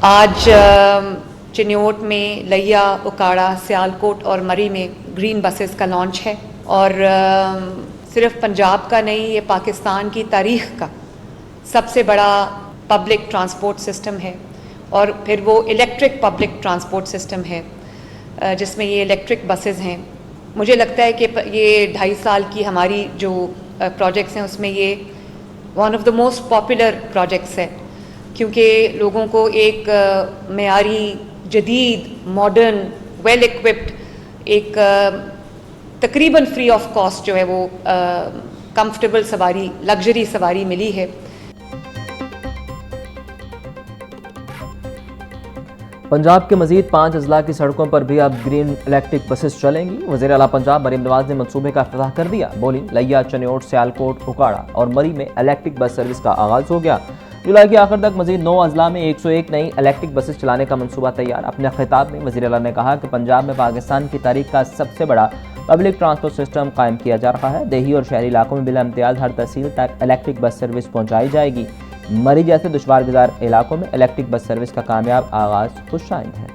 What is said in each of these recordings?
आज चिन्योट में लिया, उकाड़ा, सियालकोट और मरी में ग्रीन बसेस का लॉन्च है और सिर्फ पंजाब का नहीं, ये पाकिस्तान की तारीख़ का सबसे बड़ा पब्लिक ट्रांसपोर्ट सिस्टम है और फिर वो इलेक्ट्रिक पब्लिक ट्रांसपोर्ट सिस्टम है जिसमें ये इलेक्ट्रिक बसेस हैं। मुझे लगता है कि ये 2.5 साल की हमारी जो प्रोजेक्ट्स हैं उसमें ये one of the most popular projects है, क्योंकि लोगों को एक मेयारी, जदीद, मॉडर्न, वेल इक्विप्ड एक तकरीबन फ्री ऑफ कॉस्ट जो है वो कंफर्टेबल सवारी, लग्जरी सवारी मिली है। पंजाब के मजीद 5 अजला की सड़कों पर भी अब ग्रीन इलेक्ट्रिक बसेस चलेंगी। वज़ीर आला पंजाब मरीम नवाज ने मनसूबे का इफ्तिताह कर दिया। बोली, लिया, चिन्योट, सियालकोट, उकाड़ा और मरी में इलेक्ट्रिक बस सर्विस का आगाज़ हो गया। जुलाई के आखिर तक मजीद 9 अजला में 101 नई इलेक्ट्रिक बसेस चलाने का मनसूबा तैयार। अपने खिताब में वज़ीर आला ने कहा कि पंजाब में पाकिस्तान की तारीख का सबसे बड़ा पब्लिक ट्रांसपोर्ट सिस्टम कायम किया जा रहा है। देही और शहरी इलाकों में बिला इम्तियाज़ हर तहसील तक इलेक्ट्रिक बस सर्विस पहुँचाई जाएगी। मरी जैसे दुश्वार गुजार इलाकों में इलेक्ट्रिक बस सर्विस का कामयाब आगाज़ खुशाइंद है।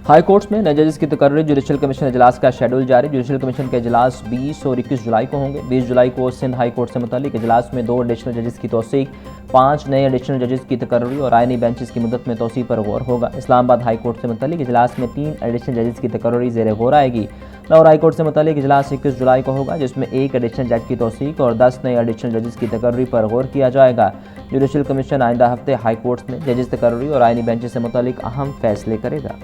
हाई कोर्ट्स में नए जजेस की तकर्री। जुडिशल कमीशन इजलास का शेड्यूल जारी। जुडिशल कमीशन के इजलास 20 और 21 जुलाई को होंगे। 20 जुलाई को सिंध हाई कोर्ट से मुतल्लिक इजलास में 2 एडिशनल जजेस की तौसीक, 5 नए एडिशनल जजेस की तकर्री और आइनी बेंचेस की मुद्दत में तोसी पर गौर होगा। इस्लामाबाद हाई कोर्ट से मुतल्लिक इजलास में 3 एडिशनल जजेस की तकर्री ज़ेर गौर आएगी। लाहौर हाई कोर्ट से मुतल्लिक इजलास 21 जुलाई को होगा, जिसमें 1 एडिशनल जज की तौसीक और 10 नए एडिशनल जजेस की तकर्री पर गौर किया जाएगा। जुडिशल कमीशन आइंदा हफ्ते हाई कोर्ट्स में जजेस तकर्री और आइनी बेंचेस से मुतल्लिक अहम फैसले करेगा।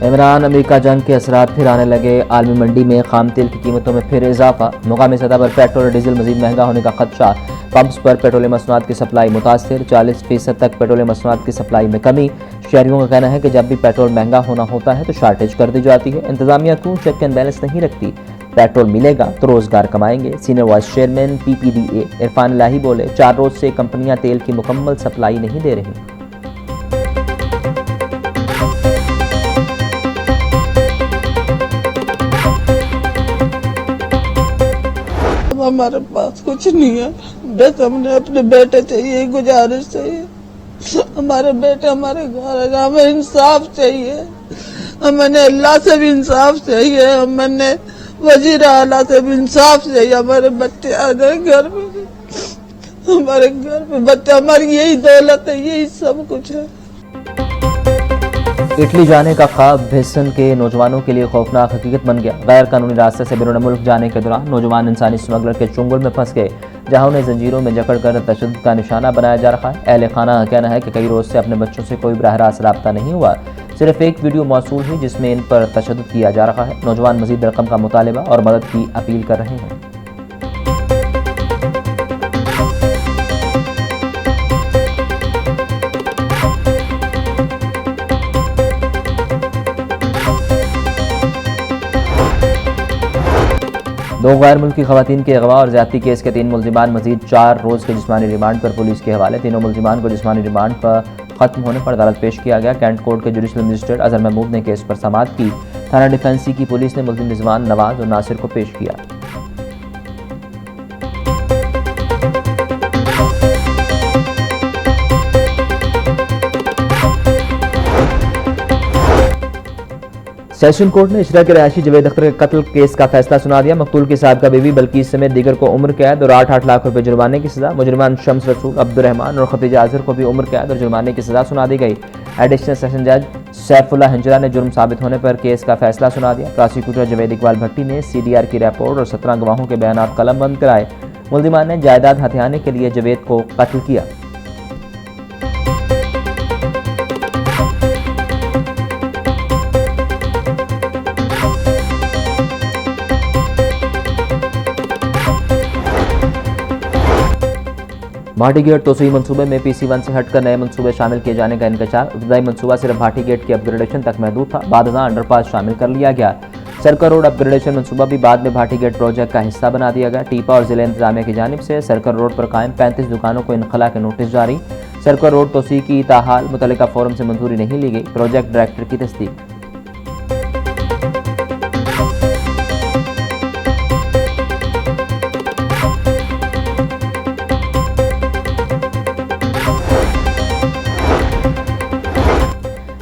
इमरान, अमेरिका जंग के असरात फिर आने लगे। आलमी मंडी में खाम तेल की कीमतों में फिर इजाफा। मुकामी सतह पर पेट्रोल और डीजल मजीद महंगा होने का खदशा। पंप्स पर पेट्रोलियम मसनूआत की सप्लाई मुतासिर। 40% तक पेट्रोलियम मसनूआत की सप्लाई में कमी। शहरियों का कहना है कि जब भी पेट्रोल महंगा होना होता है तो शार्टेज कर दी जाती है। इंतजामिया क्यों चेक एंड बैलेंस नहीं रखती? पेट्रोल मिलेगा तो रोजगार कमाएंगे। Senior vice chairman PPDA Irfan Ilahi बोले, 4 रोज से कंपनियां तेल की मुकम्मल सप्लाई नहीं दे रही। हमारे पास कुछ नहीं है, बस हमने अपने बेटे चाहिए, गुजारिश चाहिए। हमारे बेटे हमारे घर है, हमें इंसाफ चाहिए। हमें अल्लाह से भी इंसाफ चाहिए, हमें वजीर आला से भी इंसाफ चाहिए। हमारे बच्चे आ गए घर में, हमारे घर में बच्चे, हमारी यही दौलत है, यही सब कुछ है। इटली जाने का ख्वाब भेसन के नौजवानों के लिए खौफनाक हकीकत बन गया। गैर कानूनी रास्ते से बैरून मुल्क जाने के दौरान नौजवान इंसानी स्मगलर के चुंगल में फंस गए, जहां उन्हें जंजीरों में जकड़कर तशद्दुद का निशाना बनाया जा रहा है। अहले खाना का कहना है कि कई रोज से अपने बच्चों से कोई बराह रास्त रब्ता नहीं हुआ। सिर्फ एक वीडियो मौसूल हुई जिसमें इन पर तशद्दुद किया जा रहा है। नौजवान मजीद रकम का मुतालिबा और मदद की अपील कर रहे हैं। दो गैर मुल्की खवातीन के अगवा और ज्यादती केस के 3 मुलजिमान मजीद 4 रोज़ के जिस्मानी रिमांड पर पुलिस के हवाले। तीनों मुलजिमान को जिस्मानी रिमांड पर खत्म होने पर अदालत पेश किया गया। कैंट कोर्ट के जुडिशल मजिस्ट्रेट अजहर महमूद ने केस पर समाअत की। थाना डिफेंसी की पुलिस ने मुलजिम रिजवान, नवाज और नासिर को पेश किया। सेशन कोर्ट ने इशरा के रहायशी जवेद अख्तर के कत्ल केस का फैसला सुना दिया। मकतूल की साहब बीवी बल्कीस समेत दीगर को उम्र कैद और 8-8 लाख रुपए जुर्माने की सजा। मुजरिमान शम्स रसूल, अब्दुर्रहमान और खतीजा आजर को भी उम्र कैद और जुर्माने की सजा सुना दी गई। एडिशनल सेशन जज सैफुल्लाह हिंजरा ने जुर्म साबित होने पर केस का फैसला सुना दिया। प्रोसिक्यूटर जवेद इकबाल भट्टी ने CDR की रिपोर्ट और 17 गवाहों के बयान कलमबंद कराए। मुलजिमान ने जायदाद हथियाने के लिए जवेद को कत्ल किया। भाटी गेट तोसीई मंसूबे में PC1 से हटकर नए मंसूबे शामिल किए जाने का इंकशाफ। इब्तदाई मंसूबा सिर्फ भाटी गेट के अपग्रेडेशन तक महदूद था, बाद अंडरपास शामिल कर लिया गया। सर्कल रोड अपग्रेडेशन मंसूबा भी बाद में भाटी गेट प्रोजेक्ट का हिस्सा बना दिया गया। टीपा और जिला इंतजामिया की जानिब से सर्कल रोड पर कायम 35 दुकानों को इनखला के नोटिस जारी। सर्कल रोड तोसी की ताहाल मुतल्लिका फोरम से मंजूरी नहीं ली गई, प्रोजेक्ट डायरेक्टर की तस्दीक।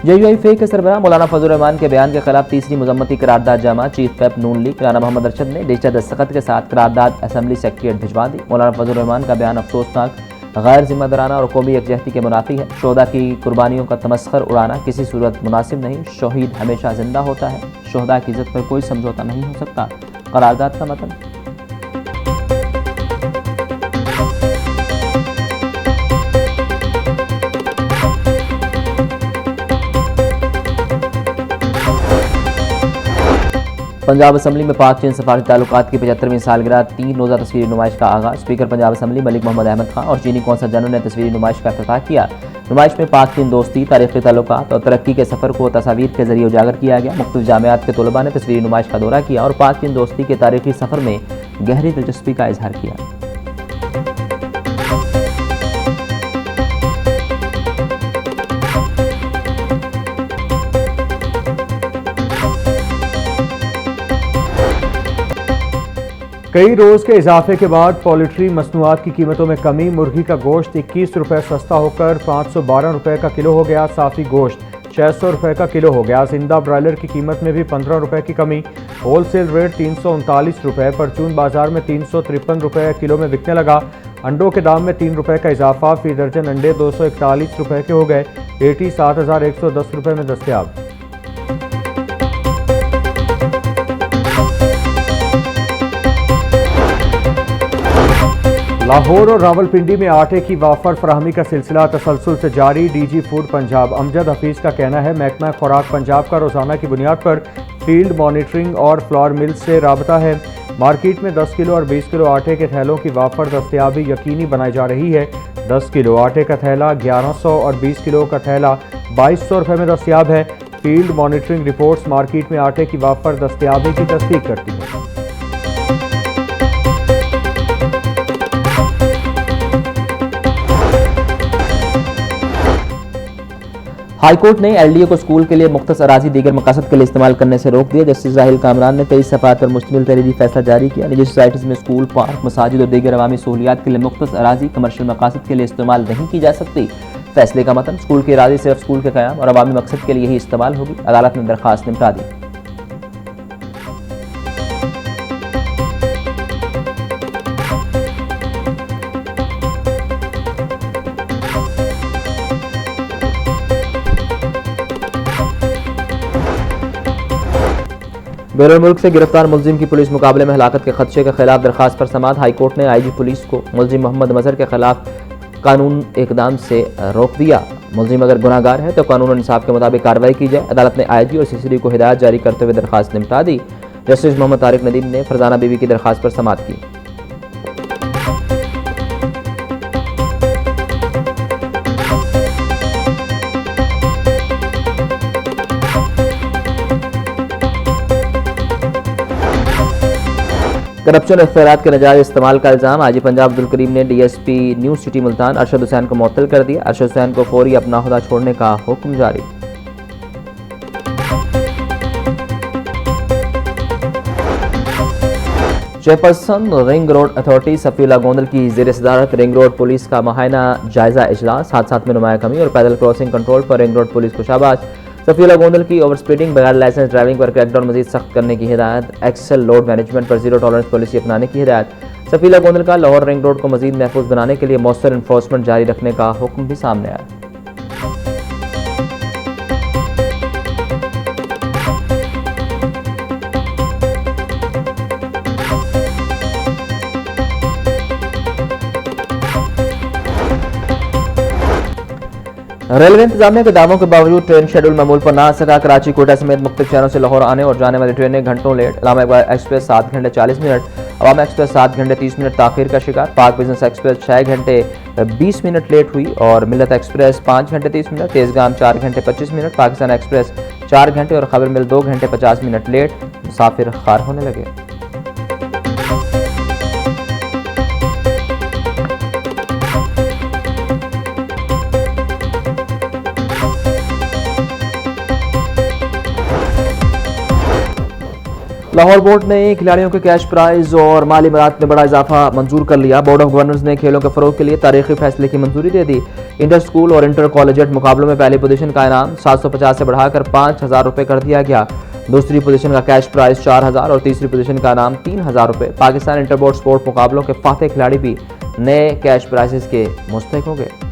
JUI के सरबराह मौलाना फजल रहमान के बयान के खिलाफ तीसरी मजम्मती करारदाद जमा। चीफ व्हिप नून लीग राना मोहम्मद अरशद ने डिजिटल दस्तखत के साथ करारदाद असेंबली सेक्रेटरीट भिजवा दी। मौलाना फजल रहमान का बयान अफसोसनाक, गैर जिम्मेदाराना और कौमी यकजहती के मुनाफी है। शोहदा की कुर्बानियों का तमस्खर उड़ाना किसी सूरत मुनासिब नहीं। शहीद हमेशा जिंदा होता है, शोहदा की इज्जत पर कोई समझौता नहीं हो सकता। करारदाद का मतन। पंजाब असम्बली में पाक चीन सफारती ताल्लुकात की 75वीं सालगिरह 3 रोज़ा तस्वीरी नुमाइश का आगाज़। स्पीकर पंजाब असम्बली मलिक मोहम्मद अहमद खान और चीनी कौंसल जनरल ने तस्वीरी नुमाइश का इफ्तिताह किया। नुमाइश में पाक चीन दोस्ती, तारीख़ी ताल्लुकात और तरक्की के सफ़र को तस्वीर के जरिए उजागर किया गया। मुख्तलिफ जामियात के तलबा ने तस्वीरी नुमाइश का दौरा किया और पाक चीन दोस्ती के तारीख़ी सफ़र में गहरी दिलचस्पी का इजहार किया। कई रोज़ के इजाफे के बाद पोल्ट्री मसनूआत की कीमतों में कमी। मुर्गी का गोश्त 21 रुपये सस्ता होकर 512 रुपये का किलो हो गया। साफ़ी गोश्त 600 रुपये का किलो हो गया। जिंदा ब्रायलर की कीमत में भी 15 रुपये की कमी। होल सेल रेट 339 रुपये, परचून बाजार में 353 रुपये किलो में बिकने लगा। अंडों के दाम में 3 रुपये का इजाफा, फी दर्जन अंडे 241 रुपये के हो गए। पेटी 7110 रुपये में दस्तयाब। लाहौर और रावलपिंडी में आटे की वाफर फराहमी का सिलसिला तसलसल से जारी। DG फूड पंजाब अमजद हफीज़ का कहना है, महकमा खुराक पंजाब का रोज़ाना की बुनियाद पर फील्ड मॉनिटरिंग और फ्लोर मिल्स से राबता है। मार्केट में 10 किलो और 20 किलो आटे के थैलों की वाफर दस्तयाबी यकीनी बनाई जा रही है। 10 किलो आटे का थैला 1100 और 20 किलो का थैला 2200 रुपये में दस्तयाब है। फील्ड मॉनिटरिंग रिपोर्ट्स मार्केट में आटे की वाफर दस्तयाबी की तस्दीक करती है। हाईकोर्ट ने LDA को स्कूल के लिए मुख्तस अराजी दीगर मकासद के लिए इस्तेमाल करने से रोक दिया। जस्टिस राहिल कामरान ने 23 सफ़ात पर मुश्तमिल तहरीरी फैसला जारी किया। निजी सोसाइटीज़ में स्कूल, पार्क, मसाजिद और दीगर अवामी सहूलियात के लिए मुख्तस अराजी कमर्शियल मकासद के लिए इस्तेमाल नहीं की जा सकती। फैसले का मतन, स्कूल की अराजी सिर्फ स्कूल के क़याम और अवामी मकसद के लिए ही इस्तेमाल होगी। अदालत ने दरख्वास्त निपटा दी। बैरून मुल्क से गिरफ्तार मुलजिम की पुलिस मुकाबले में हलाकत के खदशे के खिलाफ दरखास्त पर समाअत। हाईकोर्ट ने IG पुलिस को मुलजिम मोहम्मद मजहर के खिलाफ कानून इकदाम से रोक दिया। मुलजिम अगर गुनाहगार है तो कानून और इंसाफ के मुताबिक कार्रवाई की जाए। अदालत ने IG और CCD को हिदायत जारी करते हुए दरखास्त निपटा दी। जस्टिस मोहम्मद तारिक नदीम ने फरजाना बीवी की दरखास्त पर समाअत की। करप्शन और इख्तियारात के नाजायज इस्तेमाल का इल्ज़ाम। IG पंजाब अब्दुल करीम ने DSP new city Multan Arshad Hussain को मुअत्तल कर दिया। अरशद हुसैन को फौरी अपना ओहदा छोड़ने का हुक्म जारी। Chairperson ring road authority Safeela Gondal की ज़ेर सदारत रिंग रोड पुलिस का माहाना जायजा इजलास। हादसात में नुमाया कमी और पैदल क्रॉसिंग कंट्रोल पर रिंग रोड पुलिस को शाबाश। सफीला गोंदल की ओवर स्पीडिंग, बगैर लाइसेंस ड्राइविंग पर क्रैकडाउन मजीद सख्त करने की हिदायत। एक्सेल लोड मैनेजमेंट पर जीरो टॉलरेंस पॉलिसी अपनाने की हिदायत। सफीला गोंदल का लाहौर रिंग रोड को मजीद महफूज बनाने के लिए मौसर इन्फोर्समेंट जारी रखने का हुक्म भी सामने आया। रेलवे इंतजामिया के दावों के बावजूद ट्रेन शेड्यूल मामूल पर ना आ सका। कराची, कोटा समेत मुख्तलिफ शहरों से लाहौर आने और जाने वाली ट्रेनें घंटों लेट। इलामा इकबाल एक्सप्रेस 7 घंटे 40 मिनट, अवामा एक्सप्रेस 7 घंटे 30 मिनट ताखीर का शिकार। पाक बिजनेस एक्सप्रेस 6 घंटे 20 मिनट लेट हुई और मिलत एक्सप्रेस 5 घंटे 30 मिनट, तेज़गाम 4 घंटे 25 मिनट, पाकिस्तान एक्सप्रेस 4 घंटे और खबर मिल 2 घंटे 50 मिनट लेट। मुसाफिर खार होने लगे। लाहौर बोर्ड ने खिलाड़ियों के कैश प्राइज और माली मदाद में बड़ा इजाफा मंजूर कर लिया। बोर्ड ऑफ गवर्नर्स ने खेलों के फरोग के लिए तारीखी फैसले की मंजूरी दे दी। इंटर स्कूल और इंटर कॉलेजिएट मुकाबलों में पहली पोजीशन का इनाम 750 से बढ़ाकर 5000 रुपये कर दिया गया। दूसरी पोजीशन का कैश प्राइज 4000 और तीसरी पोजीशन का इनाम 3000 रुपये। पाकिस्तान इंटर बोर्ड स्पोर्ट मुकाबलों के फातेह खिलाड़ी भी नए कैश प्राइजेस के मुस्तहिक हो गए।